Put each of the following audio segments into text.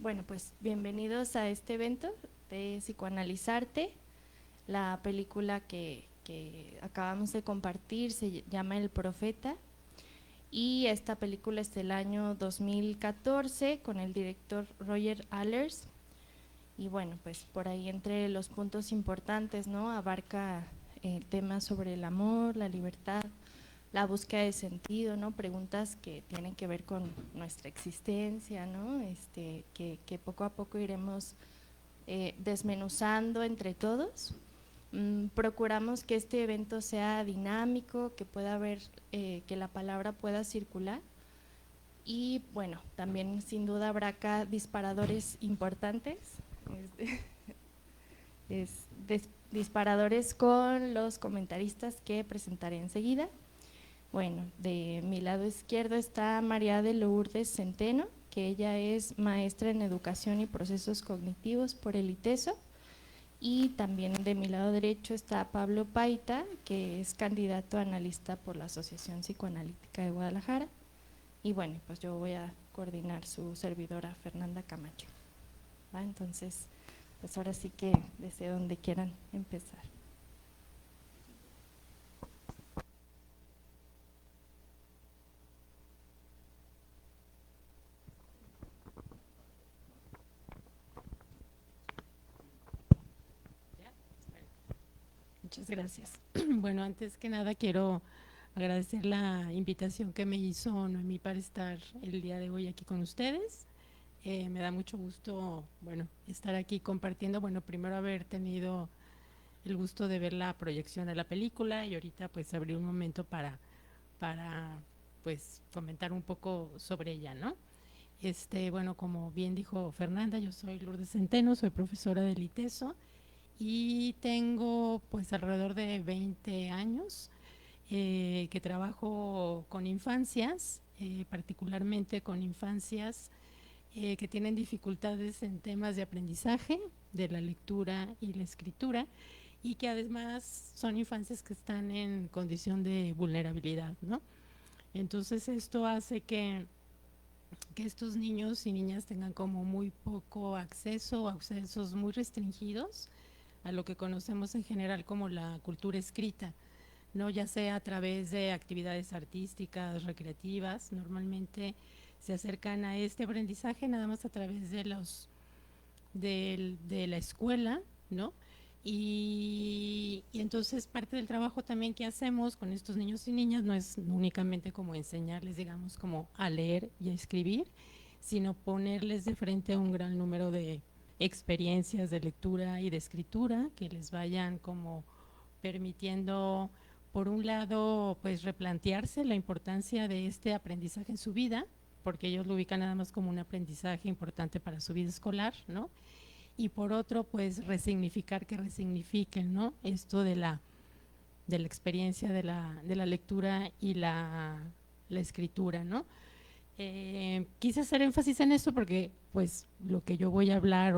Bueno, pues bienvenidos a este evento de Psicoanalizarte. La película que acabamos de compartir se llama El Profeta y esta película es del año 2014 con el director Roger Allers. Y bueno, pues por ahí entre los puntos importantes, ¿no? Abarca temas sobre el amor, la libertad, la búsqueda de sentido, ¿no? Preguntas que tienen que ver con nuestra existencia, ¿no? Que poco a poco iremos desmenuzando entre todos. Procuramos que este evento sea dinámico, que pueda haber, que la palabra pueda circular. Y bueno, también sin duda habrá acá disparadores importantes, este, disparadores con los comentaristas que presentaré enseguida. Bueno, de mi lado izquierdo está María de Lourdes Centeno, que ella es maestra en educación y procesos cognitivos por el ITESO. Y también de mi lado derecho está Pablo Paita, que es candidato a analista por la Asociación Psicoanalítica de Guadalajara. Y bueno, pues yo voy a coordinar su servidora Fernanda Camacho. ¿Va? Entonces, pues ahora sí que desde donde quieran empezar. Muchas gracias. Bueno, antes que nada quiero agradecer la invitación que me hizo Noemí para estar el día de hoy aquí con ustedes. Me da mucho gusto, bueno, estar aquí compartiendo, bueno, primero haber tenido el gusto de ver la proyección de la película y ahorita pues abrir un momento para pues comentar un poco sobre ella, ¿no? Bueno, como bien dijo Fernanda, yo soy Lourdes Centeno, soy profesora del ITESO y tengo pues alrededor de 20 años que trabajo con infancias, particularmente con infancias que tienen dificultades en temas de aprendizaje, de la lectura y la escritura, y que además son infancias que están en condición de vulnerabilidad, ¿no? Entonces esto hace que estos niños y niñas tengan como muy poco acceso, accesos muy restringidos a lo que conocemos en general como la cultura escrita, ¿no? Ya sea a través de actividades artísticas, recreativas, normalmente se acercan a este aprendizaje nada más a través de la escuela, ¿no? Y entonces parte del trabajo también que hacemos con estos niños y niñas no es únicamente como enseñarles, digamos, como a leer y a escribir, sino ponerles de frente a un gran número de experiencias de lectura y de escritura que les vayan como permitiendo, por un lado, pues replantearse la importancia de este aprendizaje en su vida, porque ellos lo ubican nada más como un aprendizaje importante para su vida escolar, ¿no? Y por otro, pues resignificar, que resignifiquen, ¿no? Esto de la experiencia de la lectura y la escritura, ¿no? Quise hacer énfasis en esto porque pues lo que yo voy a hablar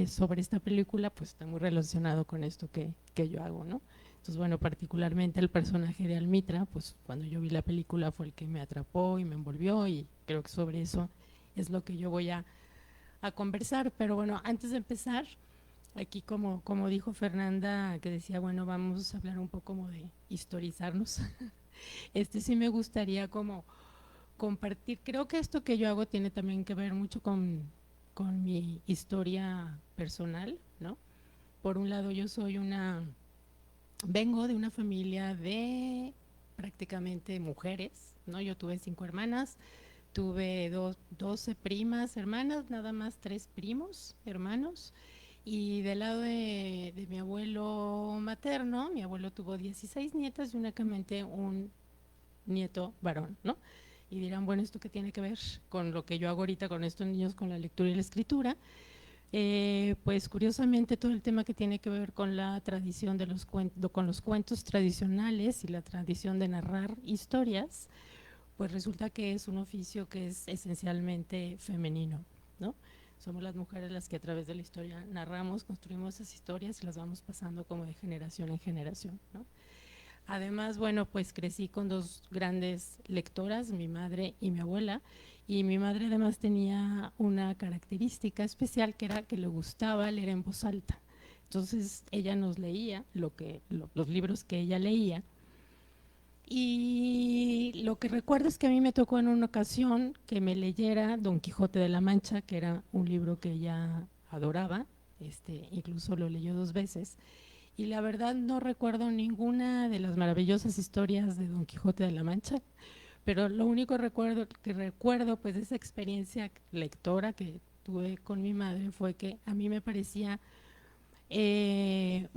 sobre esta película pues está muy relacionado con esto que yo hago, ¿no? Entonces, bueno, particularmente el personaje de Almitra, pues cuando yo vi la película fue el que me atrapó y me envolvió y creo que sobre eso es lo que yo voy a conversar. Pero bueno, antes de empezar, aquí como dijo Fernanda, que decía, bueno, vamos a hablar un poco como de historizarnos. Sí me gustaría como compartir. Creo que esto que yo hago tiene también que ver mucho con mi historia personal, ¿no? Por un lado, vengo de una familia de prácticamente mujeres, ¿no? Yo tuve 5 hermanas, tuve 12 primas hermanas, nada más 3 primos hermanos. Y del lado de mi abuelo materno, mi abuelo tuvo 16 nietas y únicamente un nieto varón, ¿no? Y dirán, bueno, ¿esto qué tiene que ver con lo que yo hago ahorita con estos niños, con la lectura y la escritura? Pues curiosamente todo el tema que tiene que ver con la tradición de con los cuentos tradicionales y la tradición de narrar historias, pues resulta que es un oficio que es esencialmente femenino, ¿no? Somos las mujeres las que a través de la historia narramos, construimos esas historias y las vamos pasando como de generación en generación, ¿no? Además, bueno, pues crecí con dos grandes lectoras, mi madre y mi abuela, y mi madre además tenía una característica especial que era que le gustaba leer en voz alta. Entonces ella nos leía los libros que ella leía. Y lo que recuerdo es que a mí me tocó en una ocasión que me leyera Don Quijote de la Mancha, que era un libro que ella adoraba, incluso lo leyó 2 veces. Y la verdad no recuerdo ninguna de las maravillosas historias de Don Quijote de la Mancha, pero lo único que recuerdo pues de esa experiencia lectora que tuve con mi madre fue que a mí me parecía me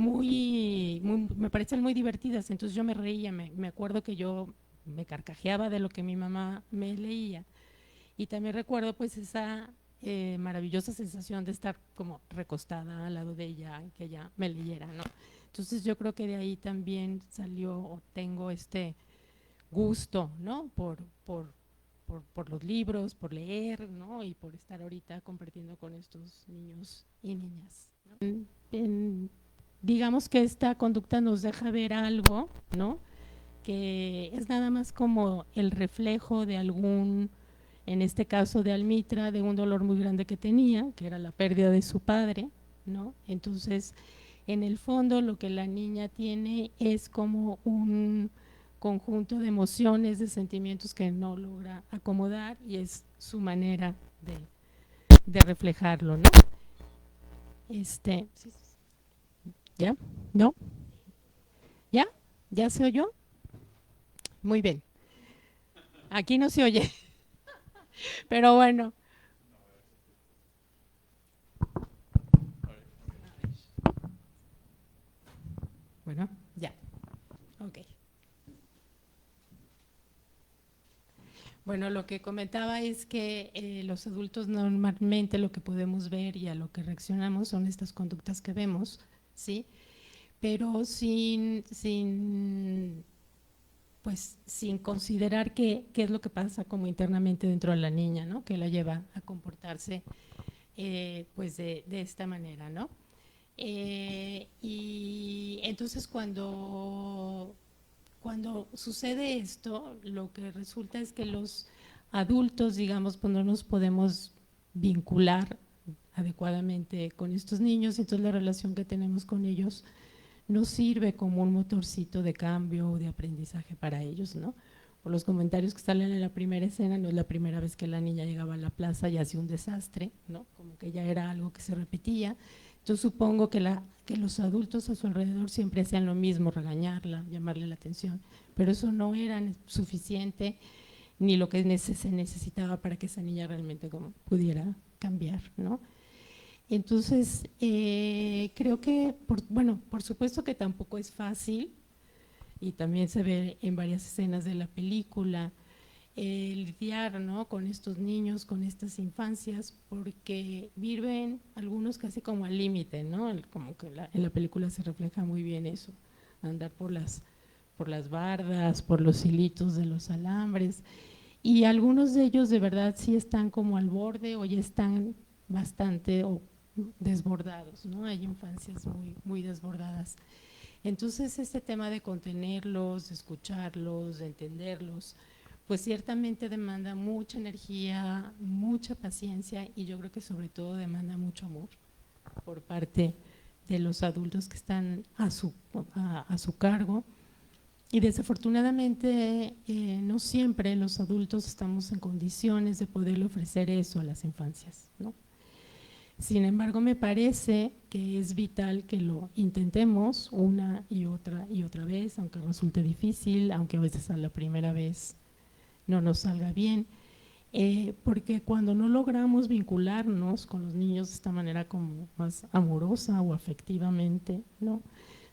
parecían muy divertidas, entonces yo me reía, me acuerdo que yo me carcajeaba de lo que mi mamá me leía, y también recuerdo pues esa maravillosa sensación de estar como recostada al lado de ella, que ella me leyera, ¿no? Entonces yo creo que de ahí también salió, o tengo este gusto, ¿no? Por los libros, por leer, ¿no? Y por estar ahorita compartiendo con estos niños y niñas, ¿no? Digamos que esta conducta nos deja ver algo, ¿no? Que es nada más como el reflejo de algún, en este caso de Almitra, de un dolor muy grande que tenía, que era la pérdida de su padre, ¿no? Entonces, en el fondo lo que la niña tiene es como un conjunto de emociones, de sentimientos que no logra acomodar, y es su manera de reflejarlo, ¿no? ¿Ya? ¿No? ¿Ya? ¿Ya se oyó? Muy bien. Aquí no se oye, pero bueno. Bueno, ya. Ok. Bueno, lo que comentaba es que los adultos normalmente lo que podemos ver y a lo que reaccionamos son estas conductas que vemos, ¿sí? Pero pues, sin considerar qué es lo que pasa como internamente dentro de la niña, ¿no? Que la lleva a comportarse pues de esta manera, ¿no? Y entonces cuando sucede esto, lo que resulta es que los adultos, digamos, pues no nos podemos vincular adecuadamente con estos niños, entonces la relación que tenemos con ellos no sirve como un motorcito de cambio o de aprendizaje para ellos, ¿no? Por los comentarios que salen en la primera escena, no es la primera vez que la niña llegaba a la plaza y hacía un desastre, ¿no? Como que ya era algo que se repetía. Yo supongo que los adultos a su alrededor siempre hacían lo mismo, regañarla, llamarle la atención, pero eso no era suficiente ni lo que se necesitaba para que esa niña realmente como pudiera cambiar, ¿no? Entonces, creo que, bueno, por supuesto que tampoco es fácil, y también se ve en varias escenas de la película, lidiar, ¿no? Con estos niños, con estas infancias, porque viven algunos casi como al límite, ¿no? Como que en la película se refleja muy bien eso, andar por las bardas, por los hilitos de los alambres, y algunos de ellos de verdad sí están como al borde o ya están bastante desbordados, ¿no? Hay infancias muy desbordadas. Entonces, este tema de contenerlos, de escucharlos, de entenderlos, pues ciertamente demanda mucha energía, mucha paciencia, y yo creo que sobre todo demanda mucho amor por parte de los adultos que están a su cargo. Y desafortunadamente no siempre los adultos estamos en condiciones de poderle ofrecer eso a las infancias, ¿no? Sin embargo, me parece que es vital que lo intentemos una y otra vez, aunque resulte difícil, aunque a veces a la primera vez no nos salga bien, porque cuando no logramos vincularnos con los niños de esta manera como más amorosa o afectivamente, ¿no?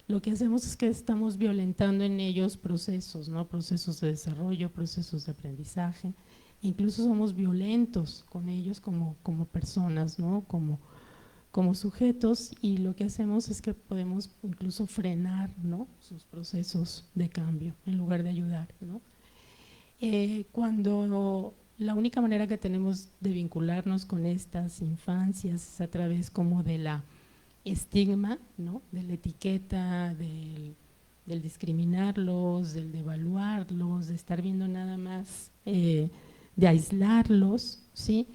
Lo que hacemos es que estamos violentando en ellos procesos, ¿no? Procesos de desarrollo, procesos de aprendizaje. Incluso somos violentos con ellos como personas, ¿no? Como sujetos, y lo que hacemos es que podemos incluso frenar, ¿no? Sus procesos de cambio en lugar de ayudar, ¿no? Cuando la única manera que tenemos de vincularnos con estas infancias es a través como de la estigma, ¿no? De la etiqueta, del discriminarlos, del devaluarlos, de estar viendo nada más, de aislarlos, ¿sí?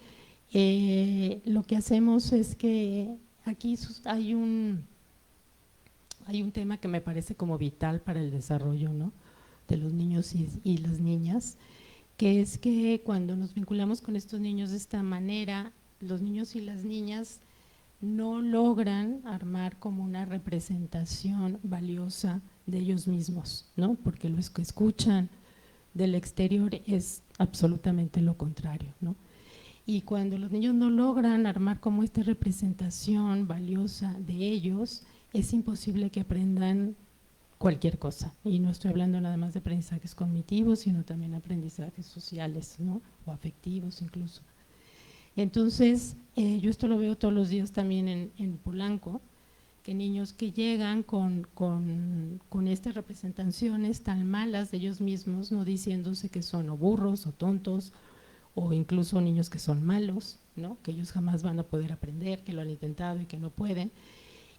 Lo que hacemos es que aquí hay un tema que me parece como vital para el desarrollo, ¿no?, de los niños y las niñas, que es que cuando nos vinculamos con estos niños de esta manera, los niños y las niñas no logran armar como una representación valiosa de ellos mismos, ¿no? Porque lo que escuchan del exterior es absolutamente lo contrario, ¿no? Y cuando los niños no logran armar como esta representación valiosa de ellos, es imposible que aprendan cualquier cosa. Y no estoy hablando nada más de aprendizajes cognitivos, sino también aprendizajes sociales, ¿no?, o afectivos incluso. Entonces, yo esto lo veo todos los días también en Polanco, que niños que llegan con estas representaciones tan malas de ellos mismos, no diciéndose que son o burros o tontos, o incluso niños que son malos, ¿no?, que ellos jamás van a poder aprender, que lo han intentado y que no pueden.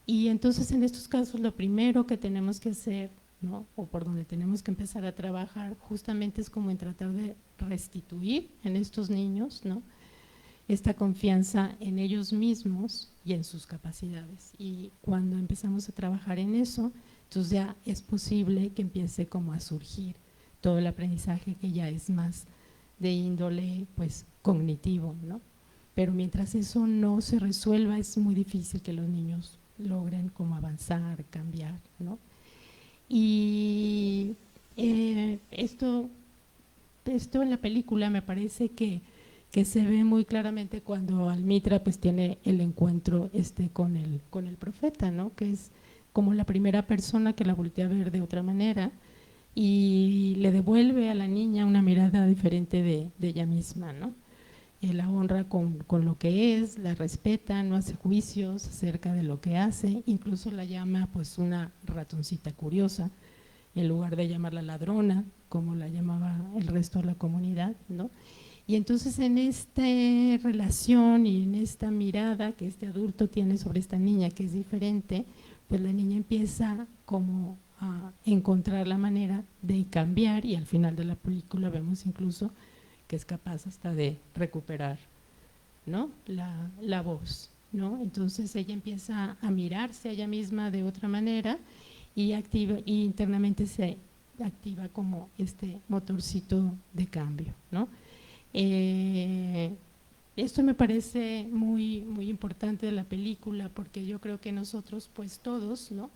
Y entonces en estos casos lo primero que tenemos que hacer, ¿no?, o por donde tenemos que empezar a trabajar justamente es como en tratar de restituir en estos niños, ¿no?, esta confianza en ellos mismos y en sus capacidades. Y cuando empezamos a trabajar en eso, entonces ya es posible que empiece como a surgir todo el aprendizaje que ya es más de índole pues cognitivo, ¿no? Pero mientras eso no se resuelva es muy difícil que los niños logren como avanzar, cambiar, ¿no? Y esto en la película me parece que se ve muy claramente cuando Almitra pues tiene el encuentro con el profeta, ¿no?, que es como la primera persona que la voltea a ver de otra manera y le devuelve a la niña una mirada diferente de ella misma, ¿no? La honra con lo que es, la respeta, no hace juicios acerca de lo que hace, incluso la llama pues una ratoncita curiosa, en lugar de llamarla ladrona, como la llamaba el resto de la comunidad, ¿no? Y entonces en esta relación y en esta mirada que este adulto tiene sobre esta niña que es diferente, pues la niña empieza como a encontrar la manera de cambiar y al final de la película vemos incluso que es capaz hasta de recuperar, ¿no?, la voz, ¿no? Entonces ella empieza a mirarse a ella misma de otra manera y internamente se activa como este motorcito de cambio, ¿no? Esto me parece muy, muy importante de la película porque yo creo que nosotros pues todos, ¿no?,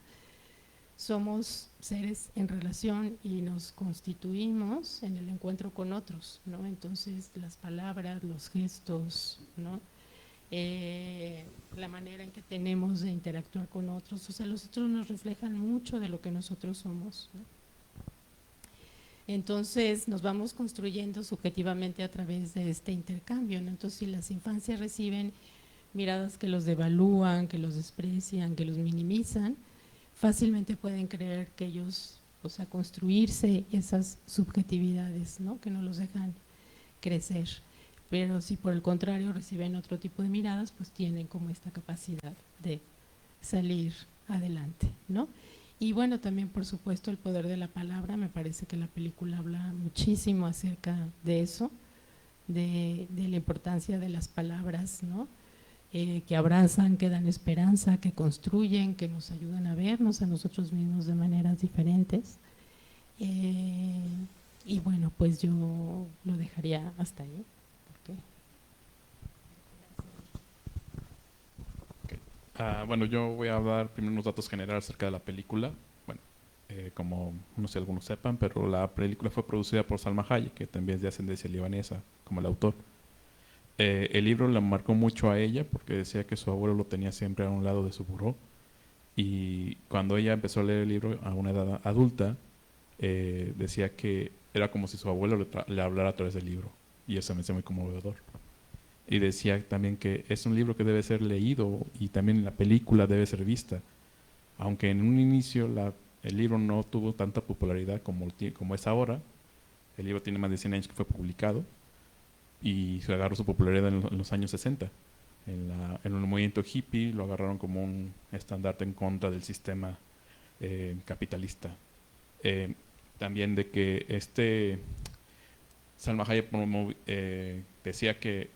somos seres en relación y nos constituimos en el encuentro con otros, ¿no? Entonces las palabras, los gestos, ¿no?, la manera en que tenemos de interactuar con otros, o sea, los otros nos reflejan mucho de lo que nosotros somos, ¿no? Entonces nos vamos construyendo subjetivamente a través de este intercambio, ¿no? Entonces si las infancias reciben miradas que los devalúan, que los desprecian, que los minimizan, fácilmente pueden creer que ellos, o sea, construirse esas subjetividades, ¿no?, que no los dejan crecer. Pero si por el contrario reciben otro tipo de miradas, pues tienen como esta capacidad de salir adelante, ¿no? Y bueno, también por supuesto el poder de la palabra, me parece que la película habla muchísimo acerca de eso, de la importancia de las palabras, ¿no?, que abrazan, que dan esperanza, que construyen, que nos ayudan a vernos a nosotros mismos de maneras diferentes. Y bueno, pues yo lo dejaría hasta ahí. Bueno, yo voy a hablar primero unos datos generales acerca de la película. Bueno, como no sé si algunos sepan, pero la película fue producida por Salma Hayek, que también es de ascendencia libanesa, como el autor. El libro la marcó mucho a ella porque decía que su abuelo lo tenía siempre a un lado de su buró. Y cuando ella empezó a leer el libro a una edad adulta, decía que era como si su abuelo le hablara a través del libro. Y eso me hace muy conmovedor. Y decía también que es un libro que debe ser leído y también la película debe ser vista. Aunque en un inicio el libro no tuvo tanta popularidad como es ahora, el libro tiene más de 100 años que fue publicado y se agarró su popularidad en los años 60. En el movimiento hippie lo agarraron como un estandarte en contra del sistema capitalista también de que Salma Hayek decía que,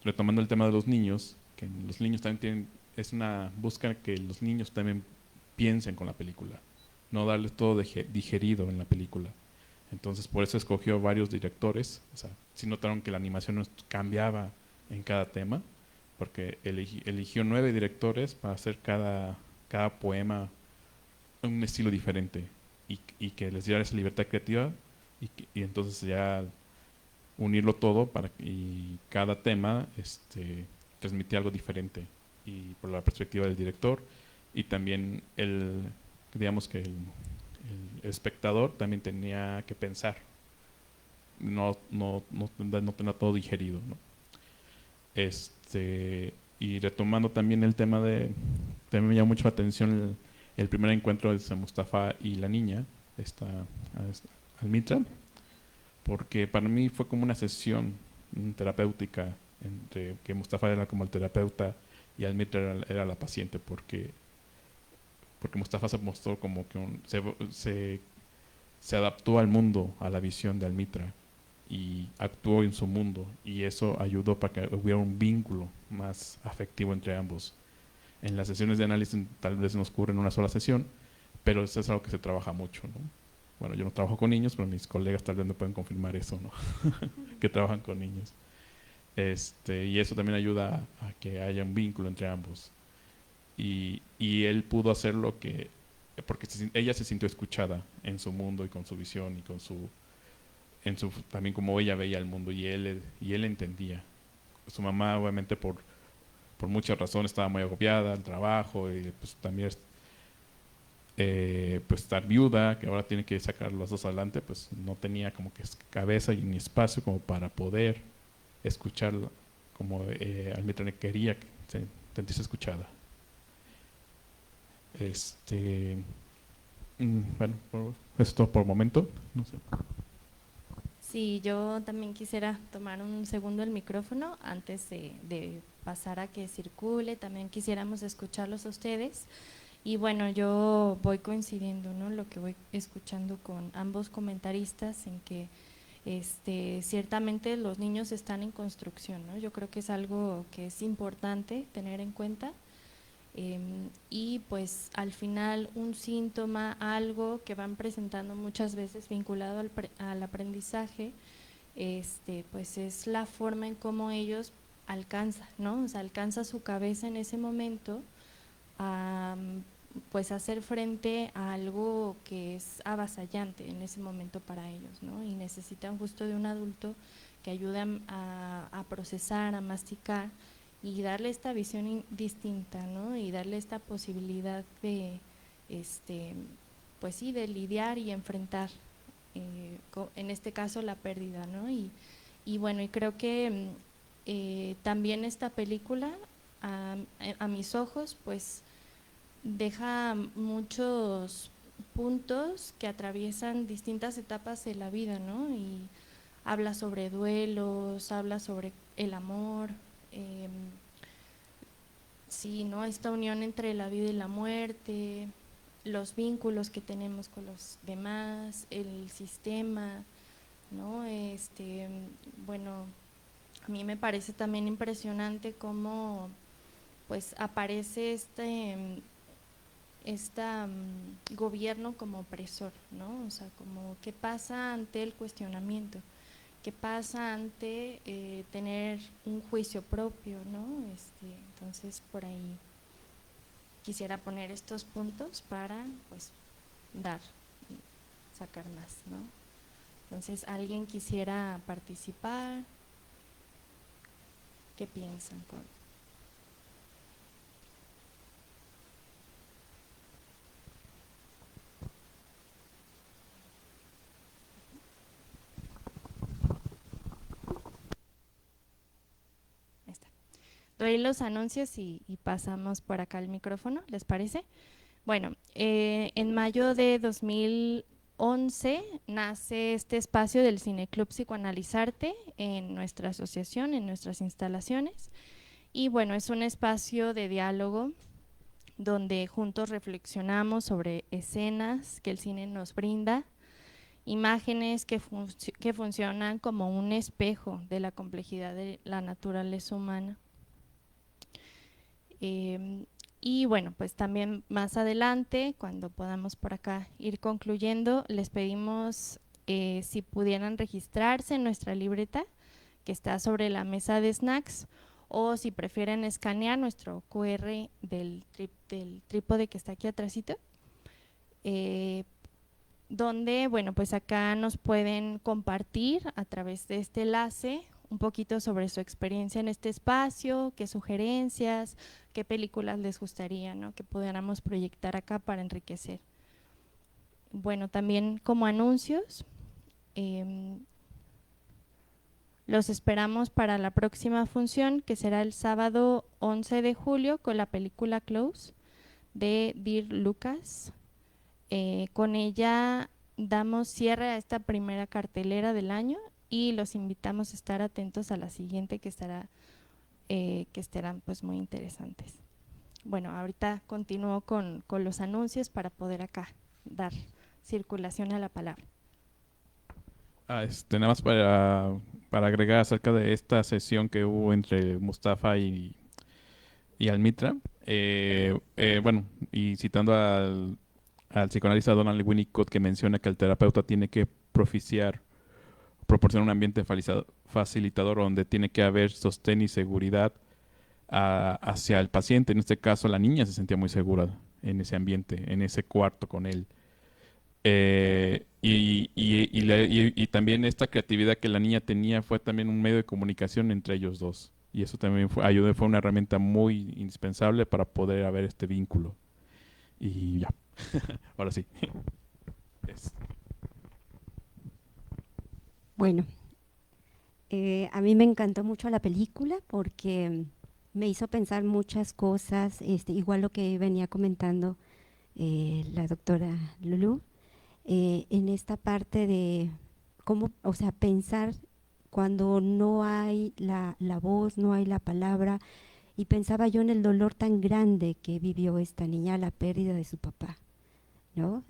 retomando el tema de los niños, que los niños también buscan que los niños también piensen con la película, no darles todo digerido en la película. Entonces por eso escogió varios directores, o sea, sí notaron que la animación cambiaba en cada tema, porque eligió 9 directores para hacer cada poema un estilo diferente y que les diera esa libertad creativa y entonces ya unirlo todo y cada tema transmitía algo diferente y por la perspectiva del director y también digamos que el espectador también tenía que pensar, no tener todo digerido, ¿no? Y retomando también el tema también me llamó mucho la atención el primer encuentro de Mustafa y la niña, Almitra, porque para mí fue como una sesión terapéutica entre que Mustafa era como el terapeuta y Almitra era la paciente, porque Mustafa se mostró como que se adaptó al mundo, a la visión de Almitra y actuó en su mundo y eso ayudó para que hubiera un vínculo más afectivo entre ambos. En las sesiones de análisis tal vez no ocurre en una sola sesión, pero eso es algo que se trabaja mucho, ¿no? Bueno, yo no trabajo con niños, pero mis colegas tal vez me pueden confirmar eso, ¿no? Que trabajan con niños. Y eso también ayuda a que haya un vínculo entre ambos. Y él pudo hacer porque ella se sintió escuchada en su mundo y con su visión y con también como ella veía el mundo y él entendía. Su mamá obviamente por muchas razones estaba muy agobiada, el trabajo y pues también pues estar viuda, que ahora tiene que sacar los dos adelante, pues no tenía como que cabeza ni espacio como para poder escucharla como Almitra quería sentirse escuchada. Bueno, eso es todo por el momento. No sé. Sí, yo también quisiera tomar un segundo el micrófono antes de pasar a que circule, también quisiéramos escucharlos a ustedes. Y bueno, yo voy coincidiendo, ¿no? Lo que voy escuchando con ambos comentaristas en que ciertamente los niños están en construcción, ¿no? Yo creo que es algo que es importante tener en cuenta. Y pues al final un síntoma, algo que van presentando muchas veces vinculado al aprendizaje, pues es la forma en cómo ellos alcanzan, ¿no? O sea, alcanza su cabeza en ese momento a pues hacer frente a algo que es avasallante en ese momento para ellos, ¿no? Y necesitan justo de un adulto que ayude a procesar, a masticar y darle esta visión distinta, ¿no? Y darle esta posibilidad de, pues sí, de lidiar y enfrentar, en este caso la pérdida, ¿no? Y bueno, y creo que también esta película, a mis ojos, pues deja muchos puntos que atraviesan distintas etapas de la vida, ¿no? Y habla sobre duelos, habla sobre el amor, sí, ¿no? Esta unión entre la vida y la muerte, los vínculos que tenemos con los demás, el sistema, ¿no? Bueno, a mí me parece también impresionante cómo pues aparece este gobierno como opresor, ¿no? O sea, como qué pasa ante el cuestionamiento, qué pasa ante tener un juicio propio, ¿no? Entonces por ahí quisiera poner estos puntos para pues sacar más, ¿no? Entonces, ¿alguien quisiera participar? ¿Qué piensan? Doy los anuncios y pasamos por acá el micrófono, ¿les parece? Bueno, en mayo de 2011 nace este espacio del Cineclub Psicoanalizarte en nuestra asociación, en nuestras instalaciones. Y bueno, es un espacio de diálogo donde juntos reflexionamos sobre escenas que el cine nos brinda, imágenes que funcionan como un espejo de la complejidad de la naturaleza humana. Y bueno, pues también más adelante, cuando podamos por acá ir concluyendo, les pedimos si pudieran registrarse en nuestra libreta que está sobre la mesa de snacks, o si prefieren escanear nuestro QR del trípode que está aquí atrásito, donde, bueno, pues acá nos pueden compartir a través de este enlace un poquito sobre su experiencia en este espacio, qué sugerencias, qué películas les gustaría, ¿no?, que pudiéramos proyectar acá para enriquecer. Bueno, también como anuncios, los esperamos para la próxima función, que será el sábado 11 de julio con la película Close de Dirk Lucas. Con ella damos cierre a esta primera cartelera del año y los invitamos a estar atentos a la siguiente, que estarán pues muy interesantes. Bueno, ahorita continúo con los anuncios para poder acá dar circulación a la palabra. Nada más para agregar acerca de esta sesión que hubo entre Mustafa y Almitra. Bueno, y citando al psicoanalista Donald Winnicott, que menciona que el terapeuta tiene que proporcionar un ambiente facilitador donde tiene que haber sostén y seguridad hacia el paciente. En este caso, la niña se sentía muy segura en ese ambiente, en ese cuarto con él. Y también esta creatividad que la niña tenía fue también un medio de comunicación entre ellos dos. Y eso también fue una herramienta muy indispensable para poder haber este vínculo. Y ya, ahora sí. Bueno, a mí me encantó mucho la película porque me hizo pensar muchas cosas, igual lo que venía comentando la doctora Lulú, en esta parte de cómo, o sea, pensar cuando no hay la voz, no hay la palabra, y pensaba yo en el dolor tan grande que vivió esta niña, la pérdida de su papá, ¿no?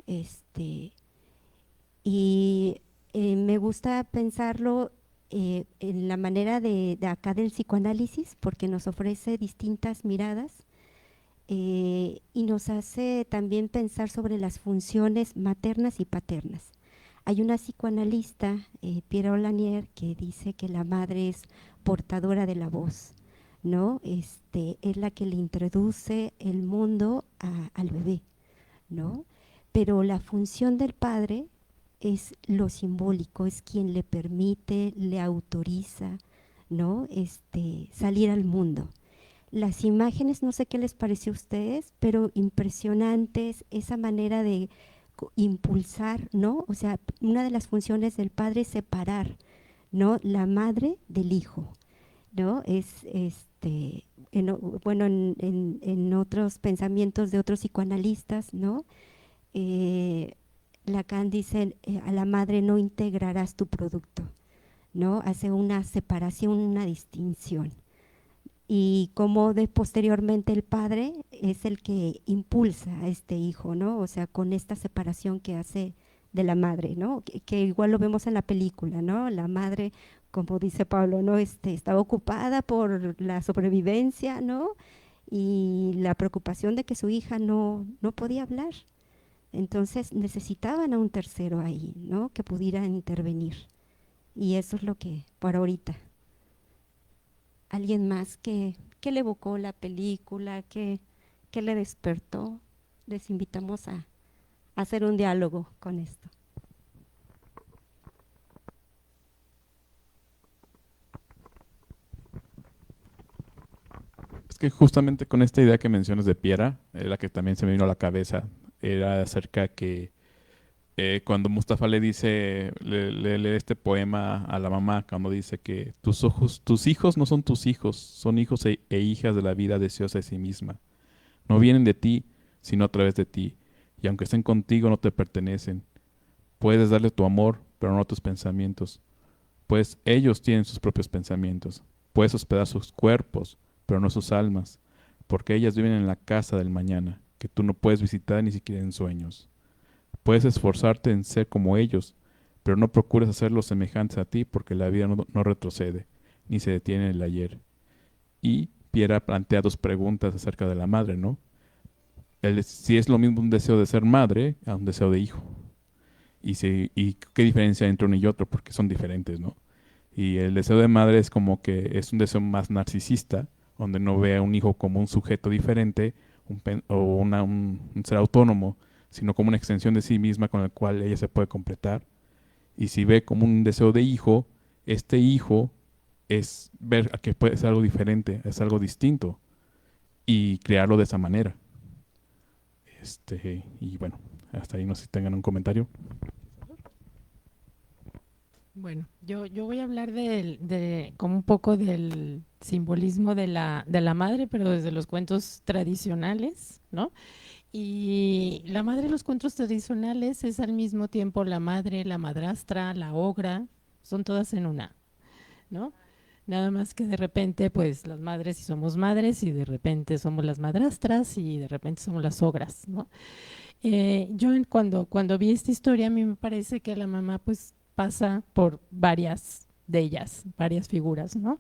Y me gusta pensarlo en la manera de acá del psicoanálisis, porque nos ofrece distintas miradas y nos hace también pensar sobre las funciones maternas y paternas. Hay una psicoanalista, Pierre Lanier, que dice que la madre es portadora de la voz, ¿no? Es la que le introduce el mundo al bebé, ¿no? Pero la función del padre es lo simbólico, es quien le permite, le autoriza, ¿no? Salir al mundo. Las imágenes, no sé qué les pareció a ustedes, pero impresionantes, esa manera de impulsar, ¿no? O sea, una de las funciones del padre es separar, ¿no?, la madre del hijo, ¿no? Bueno, en otros pensamientos de otros psicoanalistas, ¿no? Lacan dice, a la madre no integrarás tu producto, ¿no? Hace una separación, una distinción. Y como posteriormente el padre es el que impulsa a este hijo, ¿no? O sea, con esta separación que hace de la madre, ¿no? Que igual lo vemos en la película, ¿no? La madre, como dice Pablo, ¿no? Estaba ocupada por la sobrevivencia, ¿no? Y la preocupación de que su hija no podía hablar. Entonces necesitaban a un tercero ahí, ¿no?, que pudiera intervenir. Y eso es lo que, por ahorita. ¿Alguien más que le evocó la película, que le despertó? Les invitamos a hacer un diálogo con esto. Es que justamente con esta idea que mencionas de Piera, la que también se me vino a la cabeza, era acerca que cuando Mustafa le lee este poema a la mamá, cuando dice que tus hijos no son tus hijos, son hijos e hijas de la vida deseosa de sí misma. No vienen de ti, sino a través de ti. Y aunque estén contigo, no te pertenecen. Puedes darle tu amor, pero no tus pensamientos. Pues ellos tienen sus propios pensamientos. Puedes hospedar sus cuerpos, pero no sus almas. porque ellas viven en la casa del mañana, que tú no puedes visitar ni siquiera en sueños. Puedes esforzarte en ser como ellos, pero no procures hacerlos semejantes a ti, porque la vida no retrocede, ni se detiene en el ayer. Y Piera plantea dos preguntas acerca de la madre, ¿no? Si es lo mismo un deseo de ser madre a un deseo de hijo. Y qué diferencia entre uno y otro, porque son diferentes, ¿no? Y el deseo de madre es como que es un deseo más narcisista, donde no ve a un hijo como un sujeto diferente un ser autónomo, sino como una extensión de sí misma con el cual ella se puede completar. Y si ve como un deseo de hijo, este hijo es ver a que puede ser algo diferente, es algo distinto, y crearlo de esa manera. Y bueno, hasta ahí no sé si tengan un comentario. Bueno, yo voy a hablar como un poco del simbolismo de la madre, pero desde los cuentos tradicionales, ¿no? Y la madre de los cuentos tradicionales es al mismo tiempo la madre, la madrastra, la ogra, son todas en una, ¿no? Nada más que de repente, pues las madres sí somos madres y de repente somos las madrastras y de repente somos las ogras, ¿no? Cuando vi esta historia, a mí me parece que la mamá pues pasa por varias de ellas, varias figuras, ¿no?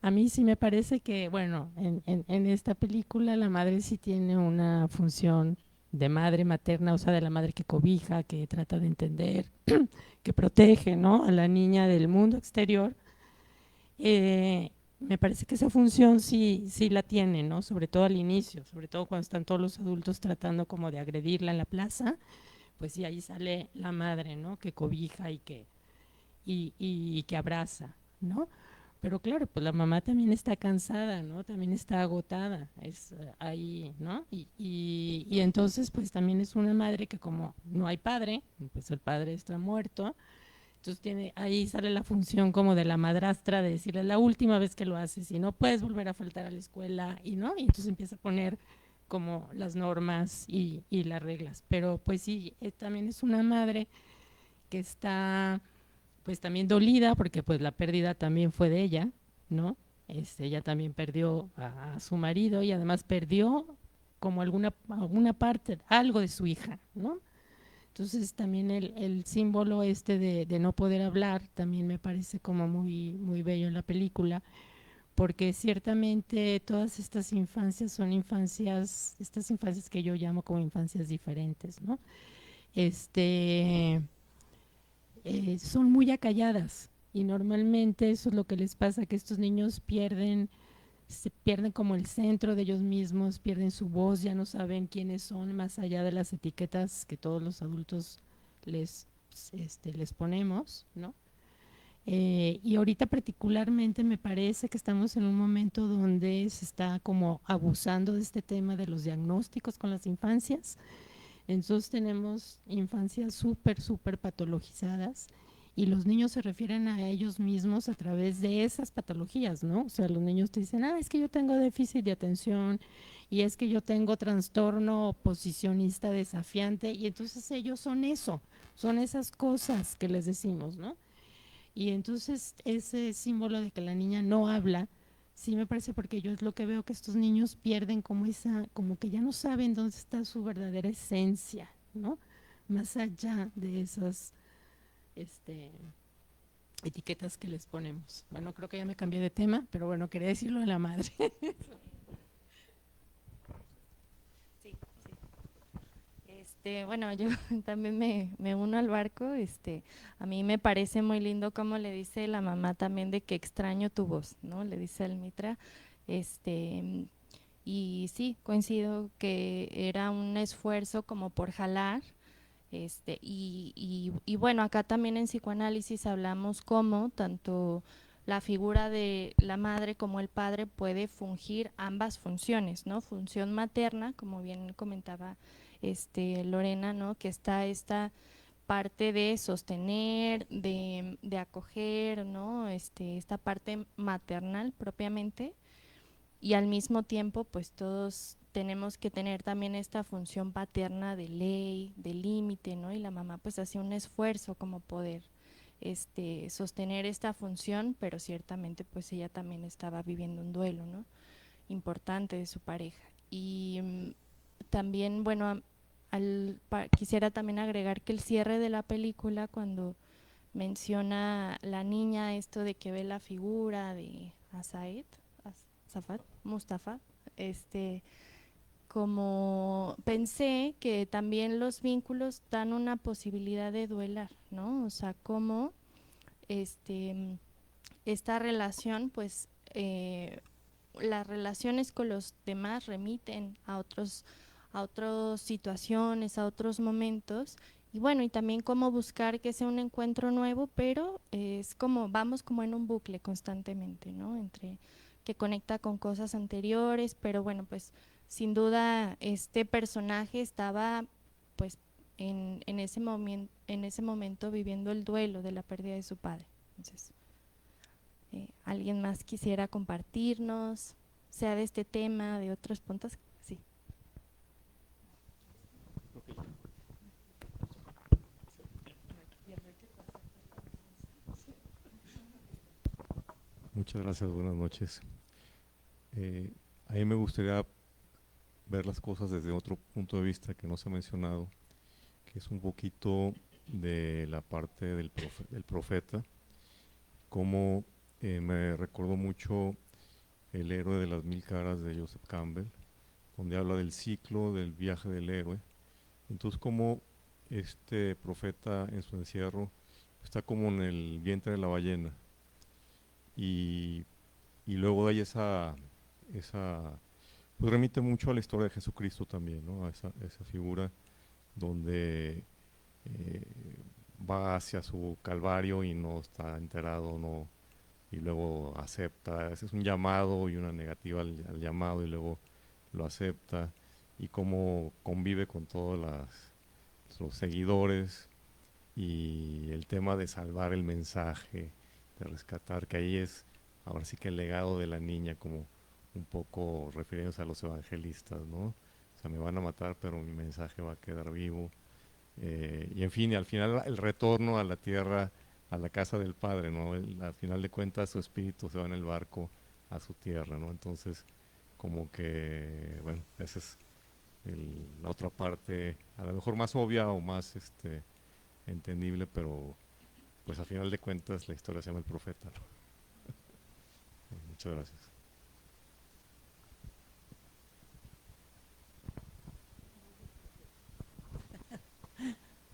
A mí sí me parece que, bueno, en esta película la madre sí tiene una función de madre materna, o sea, de la madre que cobija, que trata de entender, que protege, ¿no? A la niña del mundo exterior. Me parece que esa función sí la tiene, ¿no? Sobre todo al inicio, sobre todo cuando están todos los adultos tratando como de agredirla en la plaza, pues sí, ahí sale la madre, ¿no? Que cobija y que abraza, ¿no? Pero claro, pues la mamá también está cansada, ¿no? También está agotada, es ahí, ¿no? Y entonces pues también es una madre que como no hay padre, pues el padre está muerto, entonces ahí sale la función como de la madrastra de decirle la última vez que lo haces y no puedes volver a faltar a la escuela y no, y entonces empieza a poner como las normas y las reglas. Pero pues sí, también es una madre que está pues también dolida porque pues la pérdida también fue de ella, ¿no? Ella también perdió a su marido y además perdió como alguna parte, algo de su hija, ¿no? Entonces también el símbolo de no poder hablar también me parece como muy bello en la película, porque ciertamente todas estas infancias son estas infancias que yo llamo como infancias diferentes, ¿no? Son muy acalladas y normalmente eso es lo que les pasa, que estos niños se pierden como el centro de ellos mismos, pierden su voz, ya no saben quiénes son más allá de las etiquetas que todos los adultos les, les ponemos, ¿no? Y ahorita particularmente me parece que estamos en un momento donde se está como abusando de este tema de los diagnósticos con las infancias. Entonces tenemos infancias súper patologizadas y los niños se refieren a ellos mismos a través de esas patologías, ¿no? O sea, los niños te dicen, es que yo tengo déficit de atención y es que yo tengo trastorno oposicionista desafiante y entonces ellos son eso, son esas cosas que les decimos, ¿no? Y entonces ese símbolo de que la niña no habla, sí me parece porque yo es lo que veo que estos niños pierden como que ya no saben dónde está su verdadera esencia, ¿no? Más allá de esas etiquetas que les ponemos. Bueno, creo que ya me cambié de tema, pero bueno, quería decirlo de la madre. Bueno, yo también me uno al barco. A mí me parece muy lindo como le dice la mamá también de que extraño tu voz, ¿no? Le dice al Mitra. Y sí, coincido que era un esfuerzo como por jalar. Y bueno, acá también en psicoanálisis hablamos cómo tanto la figura de la madre como el padre puede fungir ambas funciones, ¿no? Función materna, como bien comentaba Lorena, ¿no? Que está esta parte de sostener, de acoger, ¿no? Esta parte maternal propiamente, y al mismo tiempo pues todos tenemos que tener también esta función paterna de ley, de límite, ¿no? Y la mamá pues hacía un esfuerzo como poder sostener esta función, pero ciertamente pues ella también estaba viviendo un duelo, ¿no? importante de su pareja. Y también, bueno, quisiera también agregar que el cierre de la película, cuando menciona la niña esto de que ve la figura de Mustafa, como pensé que también los vínculos dan una posibilidad de duelar, ¿no? O sea, cómo esta relación, pues las relaciones con los demás remiten a otras situaciones, a otros momentos, y bueno, y también cómo buscar que sea un encuentro nuevo, pero es como, vamos como en un bucle constantemente, ¿no? Entre que conecta con cosas anteriores, pero bueno, pues sin duda este personaje estaba pues en ese momento viviendo el duelo de la pérdida de su padre. Entonces, ¿alguien más quisiera compartirnos, sea de este tema, de otros puntos? Sí. Muchas gracias, buenas noches. A mí me gustaría ver las cosas desde otro punto de vista que no se ha mencionado, que es un poquito de la parte del profeta, como me recordó mucho El héroe de las 1000 caras de Joseph Campbell, donde habla del ciclo del viaje del héroe. Entonces, como este profeta en su encierro está como en el vientre de la ballena, y luego hay esa pues remite mucho a la historia de Jesucristo también, ¿no? A esa figura donde va hacia su calvario y no está enterado, no, y luego acepta. Ese es un llamado y una negativa al llamado, y luego lo acepta, y cómo convive con todos los seguidores, y el tema de salvar el mensaje, de rescatar, que ahí es ahora sí que el legado de la niña, como un poco refiriéndose a los evangelistas, ¿no? O sea, me van a matar, pero mi mensaje va a quedar vivo. Y en fin, y al final el retorno a la tierra, a la casa del Padre, ¿no? Al final de cuentas su espíritu se va en el barco a su tierra, ¿no? Entonces, como que, bueno, esa es la otra parte, a lo mejor más obvia o más entendible, pero pues al final de cuentas la historia se llama El Profeta, ¿no? Muchas gracias.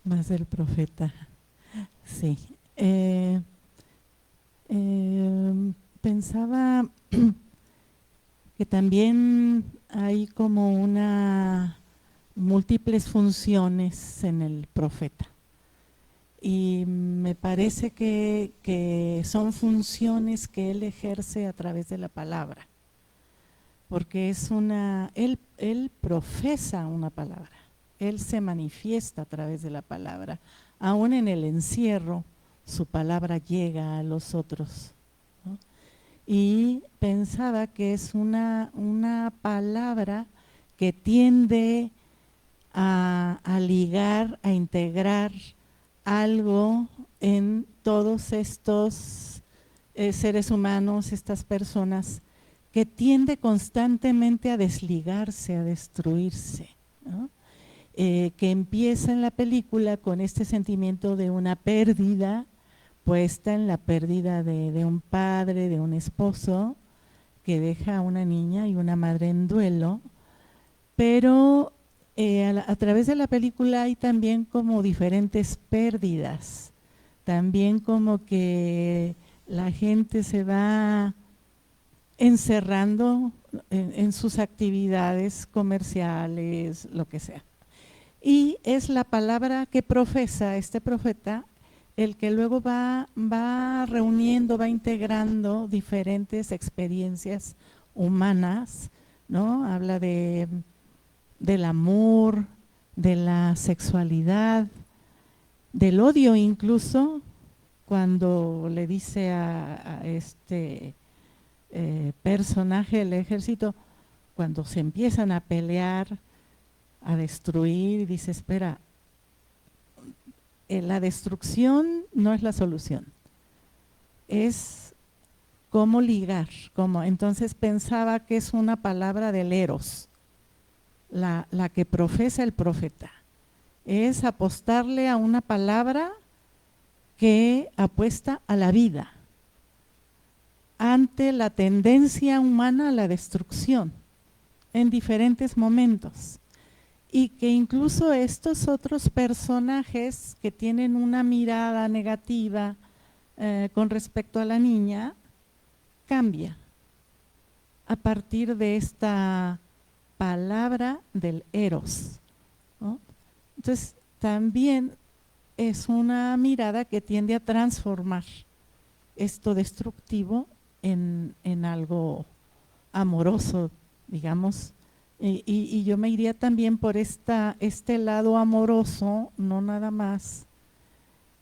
Más del profeta, sí. Pensaba que también hay como múltiples funciones en el profeta, y me parece que son funciones que él ejerce a través de la palabra, porque él profesa una palabra. Él se manifiesta a través de la palabra. Aún en el encierro, su palabra llega a los otros, ¿no? Y pensaba que es una palabra que tiende a ligar, a integrar algo en todos estos seres humanos, estas personas, que tiende constantemente a desligarse, a destruirse, ¿no? Que empieza en la película con este sentimiento de una pérdida, puesta en la pérdida de un padre, de un esposo, que deja a una niña y una madre en duelo, pero a través de la película hay también como diferentes pérdidas, también como que la gente se va encerrando en sus actividades comerciales, lo que sea. Y es la palabra que profesa este profeta el que luego va reuniendo, va integrando diferentes experiencias humanas, ¿no? Habla del amor, de la sexualidad, del odio incluso, cuando le dice a este personaje del ejército, cuando se empiezan a pelear, a destruir, dice, espera, la destrucción no es la solución, es cómo ligar, cómo. Entonces pensaba que es una palabra del eros, la que profesa el profeta. Es apostarle a una palabra que apuesta a la vida ante la tendencia humana a la destrucción en diferentes momentos, y que incluso estos otros personajes que tienen una mirada negativa con respecto a la niña cambia a partir de esta palabra del eros, ¿no? Entonces también es una mirada que tiende a transformar esto destructivo en algo amoroso, digamos, y yo me iría también por este lado amoroso, no nada más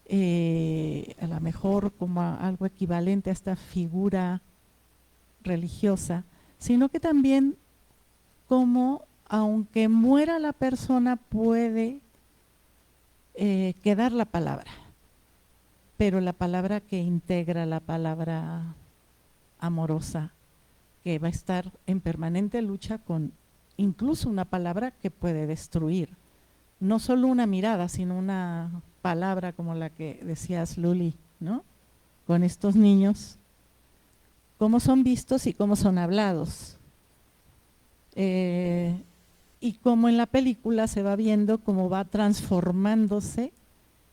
a lo mejor como algo equivalente a esta figura religiosa, sino que también como aunque muera la persona puede quedar la palabra, pero la palabra que integra, la palabra amorosa, que va a estar en permanente lucha con incluso una palabra que puede destruir, no solo una mirada, sino una palabra como la que decías, Luli, ¿no? Con estos niños, cómo son vistos y cómo son hablados. Y cómo en la película se va viendo cómo va transformándose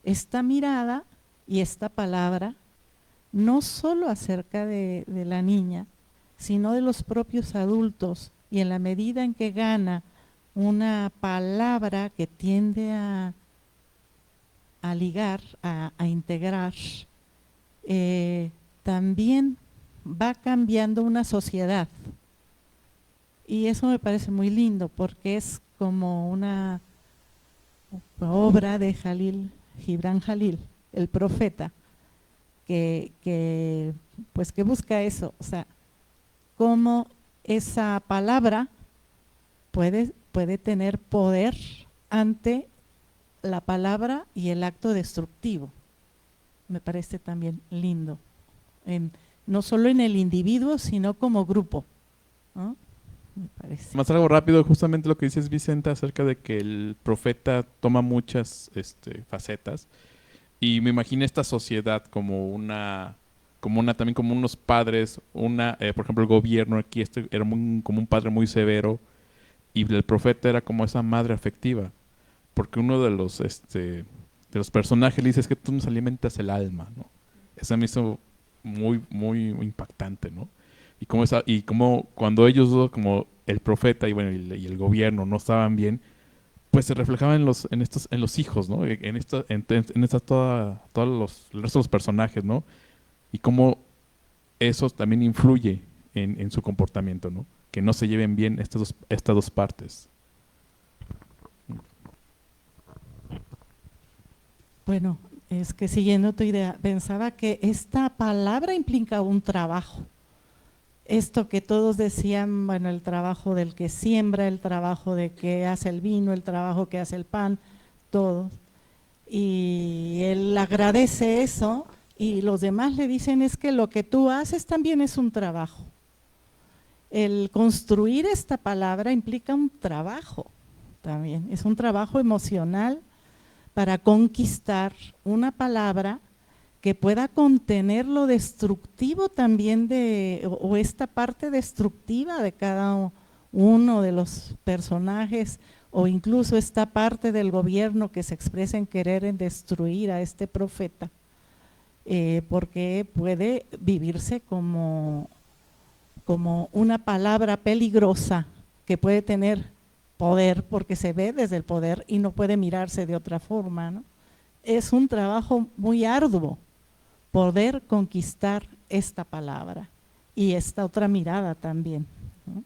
esta mirada y esta palabra, no solo acerca de la niña, sino de los propios adultos, y en la medida en que gana una palabra que tiende a ligar, a integrar, también va cambiando una sociedad. Y eso me parece muy lindo porque es como una obra de Gibran Jalil, el profeta, que busca eso, o sea, cómo esa palabra puede tener poder ante la palabra y el acto destructivo. Me parece también lindo, no solo en el individuo, sino como grupo, ¿no? Me parece. Más algo rápido, justamente lo que dices, Vicenta, acerca de que el profeta toma muchas facetas, y me imagino esta sociedad como también como unos padres, por ejemplo el gobierno aquí era como un padre muy severo, y el profeta era como esa madre afectiva, porque uno de los personajes le dice, es que tú nos alimentas el alma, ¿no? Eso me hizo muy, muy impactante, ¿no? Y como cuando ellos dos, como el profeta y el gobierno no estaban bien, pues se reflejaba en los hijos, ¿no? El resto de los personajes, ¿no? Y cómo eso también influye en su comportamiento, ¿no? Que no se lleven bien estas dos partes. Bueno, es que siguiendo tu idea, pensaba que esta palabra implica un trabajo. Esto que todos decían, bueno, el trabajo del que siembra, el trabajo de que hace el vino, el trabajo que hace el pan, todo. Y él agradece eso, y los demás le dicen, es que lo que tú haces también es un trabajo. El construir esta palabra implica un trabajo también, es un trabajo emocional para conquistar una palabra que pueda contener lo destructivo también o esta parte destructiva de cada uno de los personajes, o incluso esta parte del gobierno que se expresa en querer destruir a este profeta, porque puede vivirse como una palabra peligrosa que puede tener poder porque se ve desde el poder y no puede mirarse de otra forma, ¿no? Es un trabajo muy arduo poder conquistar esta palabra y esta otra mirada también, ¿no?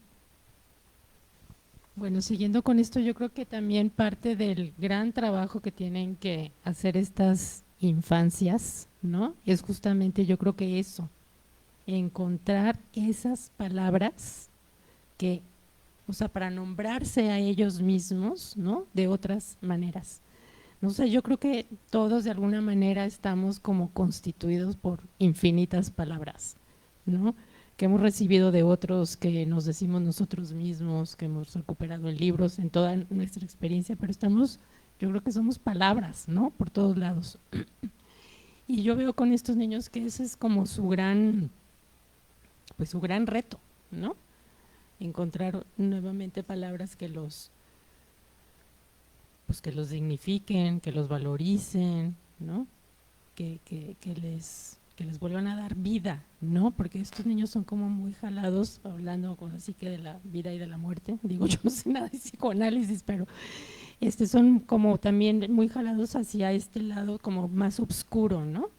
Bueno, siguiendo con esto, yo creo que también parte del gran trabajo que tienen que hacer estas infancias, ¿no? Es justamente, yo creo que eso, encontrar esas palabras que, o sea, para nombrarse a ellos mismos, ¿no? De otras maneras. No sé, yo creo que todos de alguna manera estamos como constituidos por infinitas palabras, ¿no? Que hemos recibido de otros, que nos decimos nosotros mismos, que hemos recuperado en libros, en toda nuestra experiencia, pero yo creo que somos palabras, ¿no? Por todos lados. Y yo veo con estos niños que ese es como pues su gran reto, ¿no? Encontrar nuevamente palabras pues que los dignifiquen, que los valoricen, ¿no? Que les vuelvan a dar vida, ¿no? Porque estos niños son como muy jalados, hablando así que de la vida y de la muerte. Digo, yo no sé nada de psicoanálisis, pero son como también muy jalados hacia este lado como más oscuro, ¿no?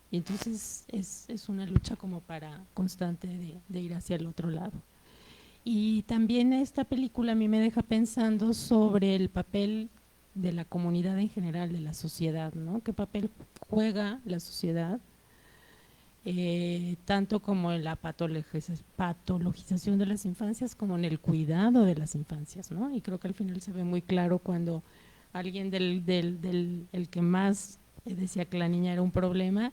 Y entonces es una lucha como para constante de ir hacia el otro lado. Y también esta película a mí me deja pensando sobre el papel de la comunidad en general, de la sociedad, ¿no? ¿Qué papel juega la sociedad? Tanto como en la patologización de las infancias como en el cuidado de las infancias, ¿no? Y creo que al final se ve muy claro cuando alguien el que más decía que la niña era un problema,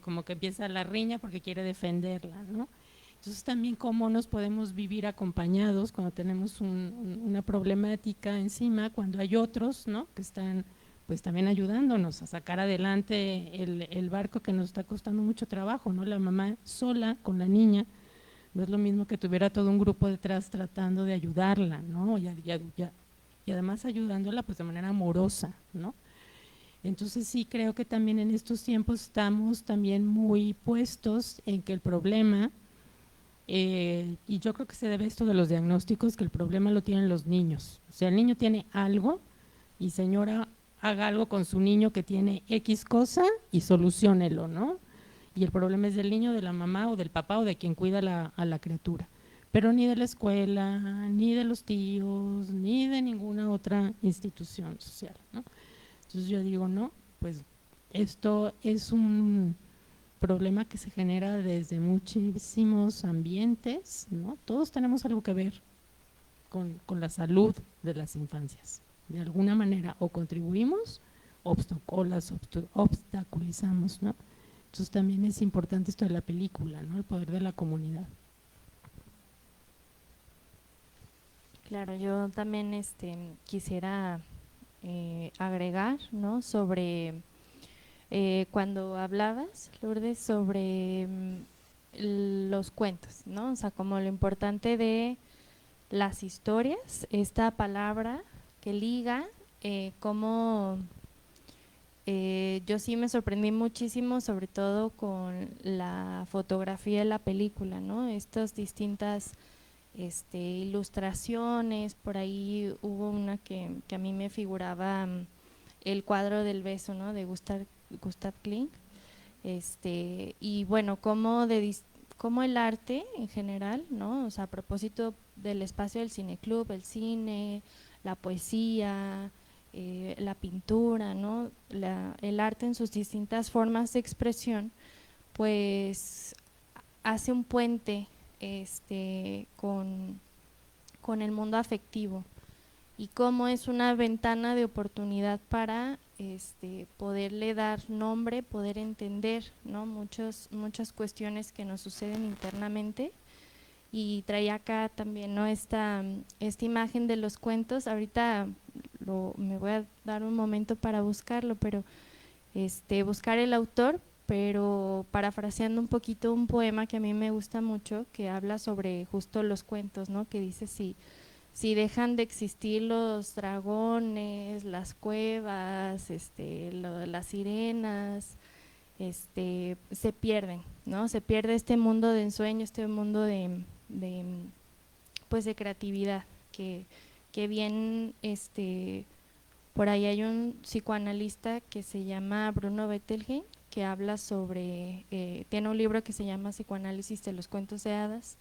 como que empieza la riña porque quiere defenderla, ¿no? Entonces también cómo nos podemos vivir acompañados cuando tenemos una problemática encima, cuando hay otros, ¿no? Que están pues también ayudándonos a sacar adelante el barco que nos está costando mucho trabajo, ¿no? La mamá sola con la niña, no es lo mismo que tuviera todo un grupo detrás tratando de ayudarla, ¿no? Y además ayudándola pues de manera amorosa, ¿no? Entonces sí creo que también en estos tiempos estamos también muy puestos en que el problema, y yo creo que se debe esto de los diagnósticos, que el problema lo tienen los niños. O sea, el niño tiene algo y señora, haga algo con su niño que tiene X cosa y soluciónelo, ¿no? Y el problema es del niño, de la mamá o del papá o de quien cuida a la criatura. Pero ni de la escuela, ni de los tíos, ni de ninguna otra institución social, ¿no? Entonces yo digo, no, pues esto es un problema que se genera desde muchísimos ambientes, ¿no? Todos tenemos algo que ver con la salud de las infancias. De alguna manera o contribuimos o las obstaculizamos, ¿no? Entonces también es importante esto de la película, ¿no? El poder de la comunidad. Claro, yo también quisiera agregar, ¿no? Sobre cuando hablabas, Lourdes, sobre los cuentos, ¿no? O sea, como lo importante de las historias, esta palabra que liga, como yo sí me sorprendí muchísimo, sobre todo con la fotografía de la película, ¿no? Estas distintas ilustraciones, por ahí hubo una que a mí me figuraba el cuadro del beso, ¿no? De Gustav Klimt, y bueno, como el arte en general, ¿no? O sea, a propósito del espacio del cineclub, el cine, la poesía, la pintura, ¿no? El arte en sus distintas formas de expresión, pues hace un puente con el mundo afectivo, y cómo es una ventana de oportunidad para poderle dar nombre, poder entender, ¿no? Muchas cuestiones que nos suceden internamente. Y traía acá también, ¿no? esta imagen de los cuentos. Ahorita me voy a dar un momento para buscarlo, pero buscar el autor, pero parafraseando un poquito un poema que a mí me gusta mucho, que habla sobre justo los cuentos, ¿no? Que dice: si dejan de existir los dragones, las cuevas, las sirenas, se pierden, ¿no? Se pierde este mundo de ensueño, este mundo de creatividad, que bien, por ahí hay un psicoanalista que se llama Bruno Bettelheim, que habla sobre, tiene un libro que se llama Psicoanálisis de los cuentos de hadas.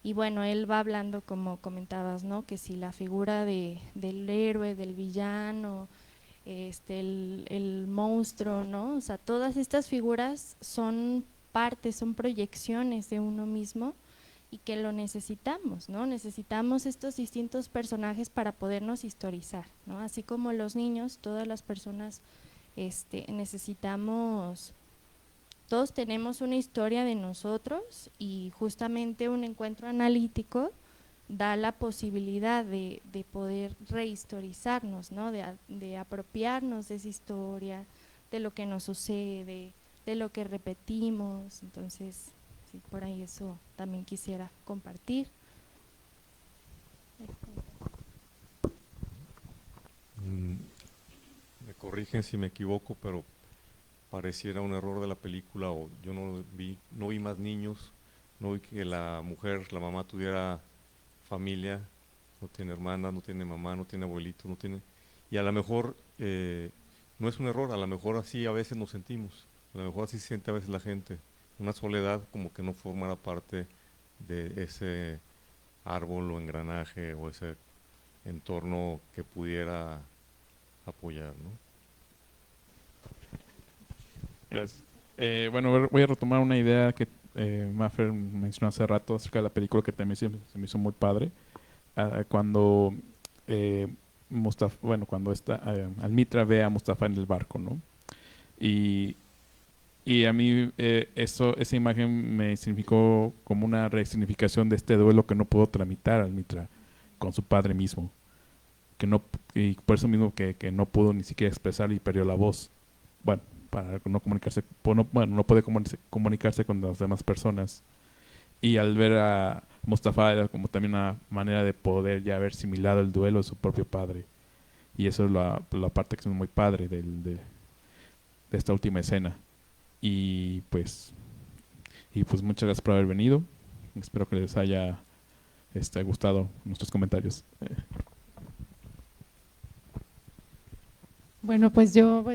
Y bueno, él va hablando, como comentabas, ¿no? Que si la figura del héroe, del villano, el monstruo, ¿no? O sea, todas estas figuras son partes, son proyecciones de uno mismo, y que lo necesitamos, ¿no? Necesitamos estos distintos personajes para podernos historizar, ¿no? Así como los niños, todas las personas necesitamos todos tenemos una historia de nosotros y justamente un encuentro analítico da la posibilidad de poder rehistorizarnos, ¿no? De apropiarnos de esa historia, de lo que nos sucede, de lo que repetimos. Entonces, sí, por ahí eso también quisiera compartir. Me corrigen si me equivoco, pero pareciera un error de la película, o yo no vi más niños, no vi que la mujer, la mamá tuviera familia, no tiene hermana, no tiene mamá, no tiene abuelito, no tiene… Y a lo mejor no es un error, a lo mejor así a veces nos sentimos, a lo mejor así se siente a veces la gente, una soledad como que no formara parte de ese árbol o engranaje o ese entorno que pudiera apoyar, ¿no? Gracias. Bueno, voy a retomar una idea que Maffer mencionó hace rato acerca de la película, que también se me hizo muy padre. Cuando cuando Almitra ve a Mustafa en el barco, ¿no? Y a mí esa imagen me significó como una resignificación de este duelo que no pudo tramitar Almitra con su padre mismo, y por eso mismo que no pudo ni siquiera expresar y perdió la voz. Bueno, para no comunicarse, no puede comunicarse con las demás personas. Y al ver a Mustafa era como también una manera de poder ya haber asimilado el duelo de su propio padre. Y eso es la parte que es muy padre de esta última escena. Y pues muchas gracias por haber venido. Espero que les haya gustado nuestros comentarios. Bueno, pues yo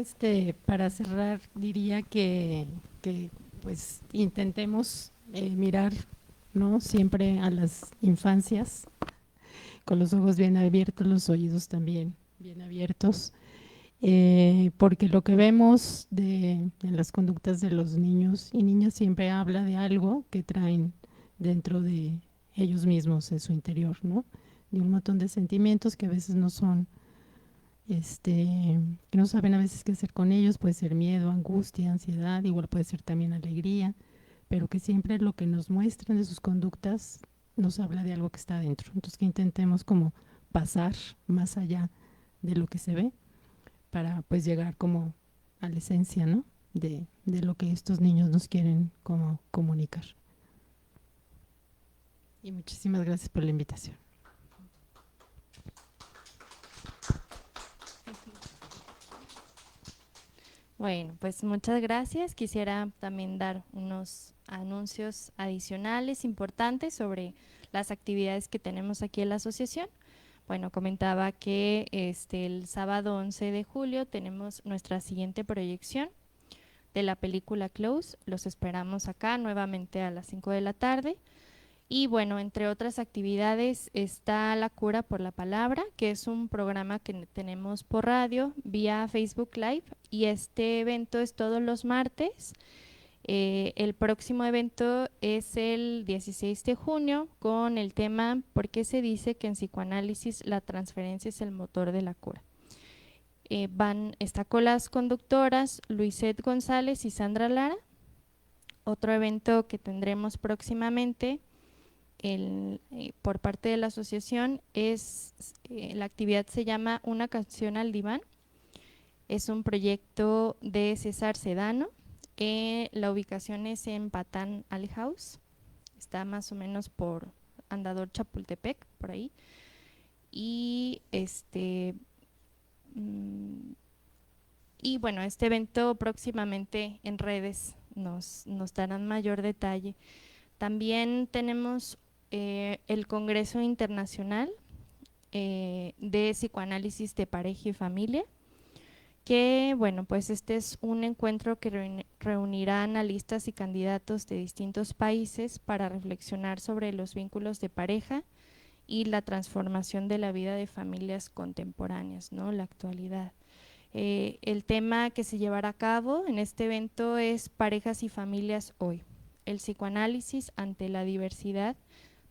para cerrar diría que pues intentemos mirar, ¿no?, siempre a las infancias con los ojos bien abiertos, los oídos también bien abiertos, porque lo que vemos en las conductas de los niños y niñas siempre habla de algo que traen dentro de ellos mismos, en su interior, ¿no? De un montón de sentimientos que a veces no son, que no saben a veces qué hacer con ellos. Puede ser miedo, angustia, ansiedad, igual puede ser también alegría, pero que siempre lo que nos muestran de sus conductas nos habla de algo que está adentro. Entonces, que intentemos como pasar más allá de lo que se ve para pues llegar como a la esencia, ¿no?, de lo que estos niños nos quieren como comunicar. Y muchísimas gracias por la invitación. Bueno, pues muchas gracias. Quisiera también dar unos anuncios adicionales importantes sobre las actividades que tenemos aquí en la asociación. Bueno, comentaba que el sábado 11 de julio tenemos nuestra siguiente proyección de la película Close. Los esperamos acá nuevamente a las 5 de la tarde. Y bueno, entre otras actividades está La Cura por la Palabra, que es un programa que tenemos por radio vía Facebook Live, y este evento es todos los martes. El próximo evento es el 16 de junio con el tema ¿Por qué se dice que en psicoanálisis la transferencia es el motor de la cura? Está con las conductoras Luisette González y Sandra Lara. Otro evento que tendremos próximamente por parte de la asociación es, la actividad se llama Una canción al diván. Es un proyecto de César Sedano. La ubicación es en Patán Alley House. Está más o menos por Andador Chapultepec, por ahí. Y bueno, este evento próximamente en redes nos darán mayor detalle. También tenemos el Congreso Internacional de Psicoanálisis de Pareja y Familia, que bueno, pues este es un encuentro que reunirá analistas y candidatos de distintos países para reflexionar sobre los vínculos de pareja y la transformación de la vida de familias contemporáneas, ¿no?, la actualidad. El tema que se llevará a cabo en este evento es Parejas y Familias hoy, el psicoanálisis ante la diversidad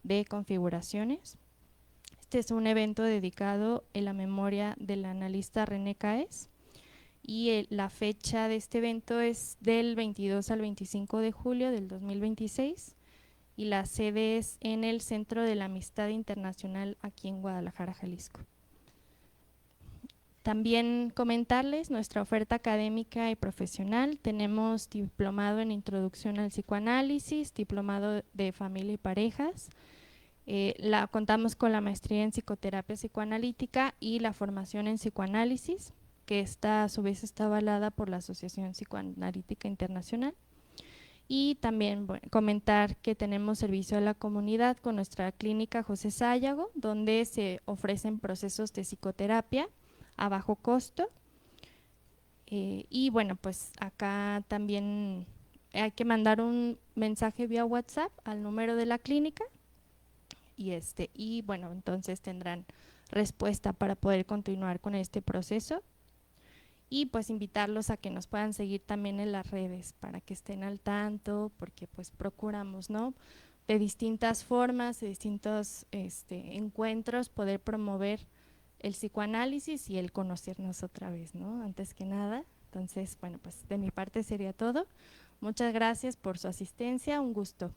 de configuraciones. Este es un evento dedicado en la memoria del analista René Caes, y la fecha de este evento es del 22 al 25 de julio del 2026 y la sede es en el Centro de la Amistad Internacional aquí en Guadalajara, Jalisco. También comentarles nuestra oferta académica y profesional. Tenemos diplomado en Introducción al Psicoanálisis, diplomado de Familia y Parejas. Contamos con la maestría en Psicoterapia Psicoanalítica y la formación en Psicoanálisis, que a su vez está avalada por la Asociación Psicoanalítica Internacional. Y también comentar que tenemos servicio a la comunidad con nuestra clínica José Sayago, donde se ofrecen procesos de psicoterapia a bajo costo. Y bueno, pues acá también hay que mandar un mensaje vía WhatsApp al número de la clínica y bueno, entonces tendrán respuesta para poder continuar con este proceso. Y pues invitarlos a que nos puedan seguir también en las redes para que estén al tanto, porque pues procuramos, ¿no?, de distintas formas, de distintos encuentros, poder promover el psicoanálisis y el conocernos otra vez, ¿no?, antes que nada. Entonces, bueno, pues de mi parte sería todo. Muchas gracias por su asistencia, un gusto.